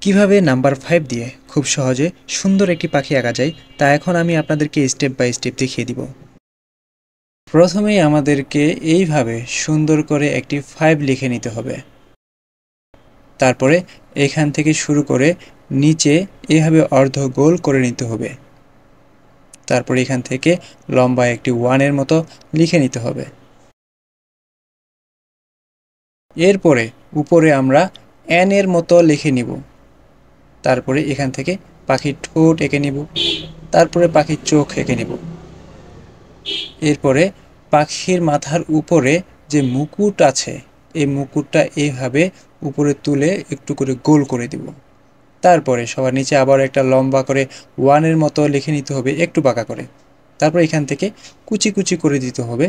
কিভাবে নাম্বার 5 দিয়ে খুব সহজে সুন্দর একটি পাখি আঁকা যায় তা এখন আমি আপনাদেরকে স্টেপ বাই স্টেপ দেখিয়ে দিব। প্রথমেই আমাদেরকে এইভাবে সুন্দর করে একটি 5 লিখে নিতে হবে। তারপরে এখান থেকে শুরু করে নিচে এইভাবে অর্ধ গোল করে নিতে হবে। তারপরে এখান থেকে লম্বা একটি 1 এর মতো লিখে নিতে হবে। এরপরে উপরে আমরা এন এর মতো লিখে নিব। তারপরে এখান থেকে পাখির ঠোঁট এঁকে নিব। তারপরে পাখির চোখ এঁকে নিব। এরপরে পাখির মাথার উপরে যে মুকুট আছে এই মুকুটটা এইভাবে উপরে তুলে একটু করে গোল করে দিব। তারপরে সবার নিচে আবার একটা লম্বা করে 1 এর মতো লিখে নিতে হবে একটু বাঁকা করে। তারপর এখান থেকে কুচি কুচি করে দিতে হবে।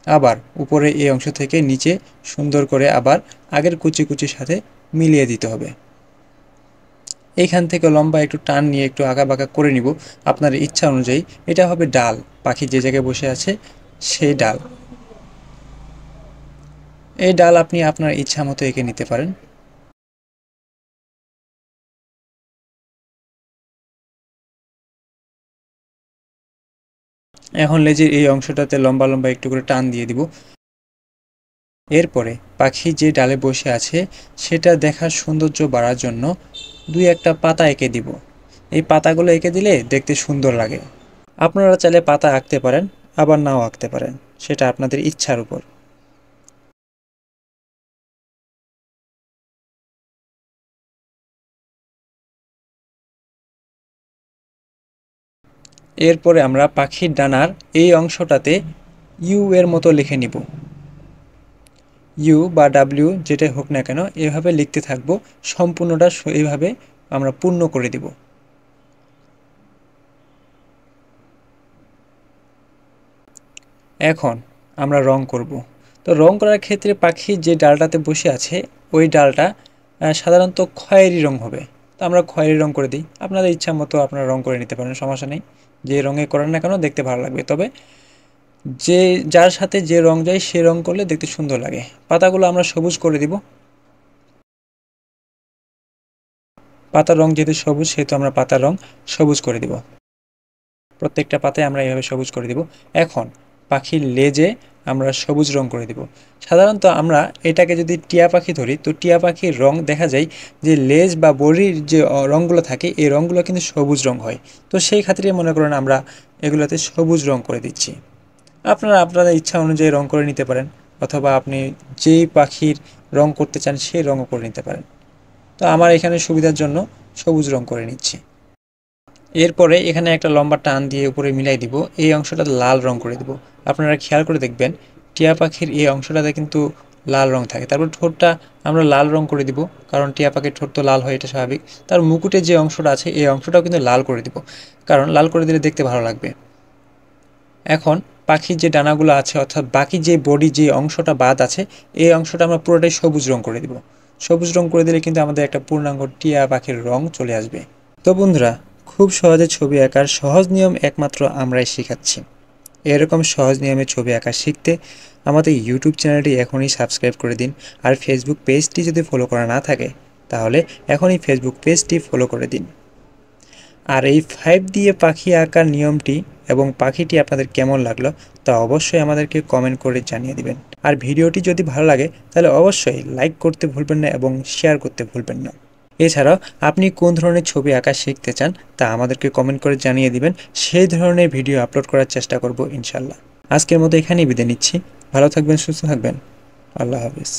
আবার উপরে এই অংশ থেকে নিচে সুন্দর করে আবার আগের কুচি কুচির সাথে মিলিয়ে দিতে হবে। এইখান থেকে লম্বা একটু টান নিয়ে একটু আঁকা বাঁকা করে নিব আপনার ইচ্ছা অনুযায়ী। এটা হবে ডাল, পাখি যে জায়গায় বসে আছে সেই ডাল। এই ডাল আপনি আপনার ইচ্ছা মতো এঁকে নিতে পারেন। এখন লেজের এই অংশটাতে লম্বা লম্বা একটু করে টান দিয়ে দিব। এরপরে পাখি যে ডালে বসে আছে সেটা দেখার সৌন্দর্য বাড়ার জন্য দুই একটা পাতা এঁকে দিব। এই পাতাগুলো এঁকে দিলে দেখতে সুন্দর লাগে। আপনারা চাইলে পাতা আঁকতে পারেন, আবার নাও আঁকতে পারেন, সেটা আপনাদের ইচ্ছার উপর। এরপরে আমরা পাখির ডানার এই অংশটাতে ইউ এর মতো লিখে নিব। ইউ বা ডাব্লিউ যেটাই হোক না কেন এভাবে লিখতে থাকবো। সম্পূর্ণটা এইভাবে আমরা পূর্ণ করে দিব। এখন আমরা রং করব। তো রং করার ক্ষেত্রে পাখি যে ডালটাতে বসে আছে ওই ডালটা সাধারণত খয়েরি রং হবে। তো আমরা খয়েরি রং করে দিই। আপনাদের ইচ্ছা মতো আপনারা রং করে নিতে পারেন, সমস্যা নেই। যে রঙে করেন না কেন দেখতে ভালো লাগবে। তবে যে যার সাথে যে রং যায় সে রং করলে দেখতে সুন্দর লাগে। পাতাগুলো আমরা সবুজ করে দিব। পাতার রং যেহেতু সবুজ সেহেতু আমরা পাতার রং সবুজ করে দিব। প্রত্যেকটা পাতায় আমরা এইভাবে সবুজ করে দিব। এখন পাখির লেজে আমরা সবুজ রং করে দিব। সাধারণত আমরা এটাকে যদি টিয়া পাখি ধরি তো টিয়া পাখির রং দেখা যায় যে লেজ বা বডির যে রঙগুলো থাকে এই রঙগুলো কিন্তু সবুজ রং হয়। তো সেই খাতিরে মনে করেন আমরা এগুলোতে সবুজ রং করে দিচ্ছি। আপনারা আপনাদের ইচ্ছা অনুযায়ী রং করে নিতে পারেন, অথবা আপনি যেই পাখির রং করতে চান সেই রঙও করে নিতে পারেন। তো আমার এখানে সুবিধার জন্য সবুজ রং করে নিচ্ছি। এরপরে এখানে একটা লম্বা টান দিয়ে উপরে মিলাই দিব। এই অংশটা লাল রং করে দিব। আপনারা খেয়াল করে দেখবেন টিয়া পাখির এই অংশটাতে কিন্তু লাল রং থাকে। তারপর ঠোঁটটা আমরা লাল রং করে দিব, কারণ টিয়া পাখির ঠোঁট তো লাল হয়, এটা স্বাভাবিক। তার মুকুটের যে অংশটা আছে এই অংশটাও কিন্তু লাল করে দিব, কারণ লাল করে দিলে দেখতে ভালো লাগবে। এখন পাখির যে ডানাগুলো আছে অর্থাৎ বাকি যে বডি যে অংশটা বাদ আছে এই অংশটা আমরা পুরোটাই সবুজ রং করে দিব। সবুজ রং করে দিলে কিন্তু আমাদের একটা পূর্ণাঙ্গ টিয়া পাখির রং চলে আসবে। তো বন্ধুরা, খুব সহজে ছবি আঁকার সহজ নিয়ম একমাত্র আমরাই শেখাচ্ছি। এরকম সহজ নিয়মে ছবি আঁকা শিখতে আমাদের ইউটিউব চ্যানেলটি এখনই সাবস্ক্রাইব করে দিন। আর ফেসবুক পেজটি যদি ফলো করা না থাকে তাহলে এখনই ফেসবুক পেজটি ফলো করে দিন। আর এই 5 দিয়ে পাখি আঁকার নিয়মটি এবং পাখিটি আপনাদের কেমন লাগলো তা অবশ্যই আমাদেরকে কমেন্ট করে জানিয়ে দিবেন। আর ভিডিওটি যদি ভালো লাগে তাহলে অবশ্যই লাইক করতে ভুলবেন না এবং শেয়ার করতে ভুলবেন না। এছাড়াও আপনি কোন ধরনের ছবি আঁকা শিখতে চান তা আমাদেরকে কমেন্ট করে জানিয়ে দিবেন। সেই ধরনের ভিডিও আপলোড করার চেষ্টা করব ইনশাল্লাহ। আজকের মতো এখানেই বিদায় নিচ্ছি। ভালো থাকবেন, সুস্থ থাকবেন। আল্লাহ হাফিজ।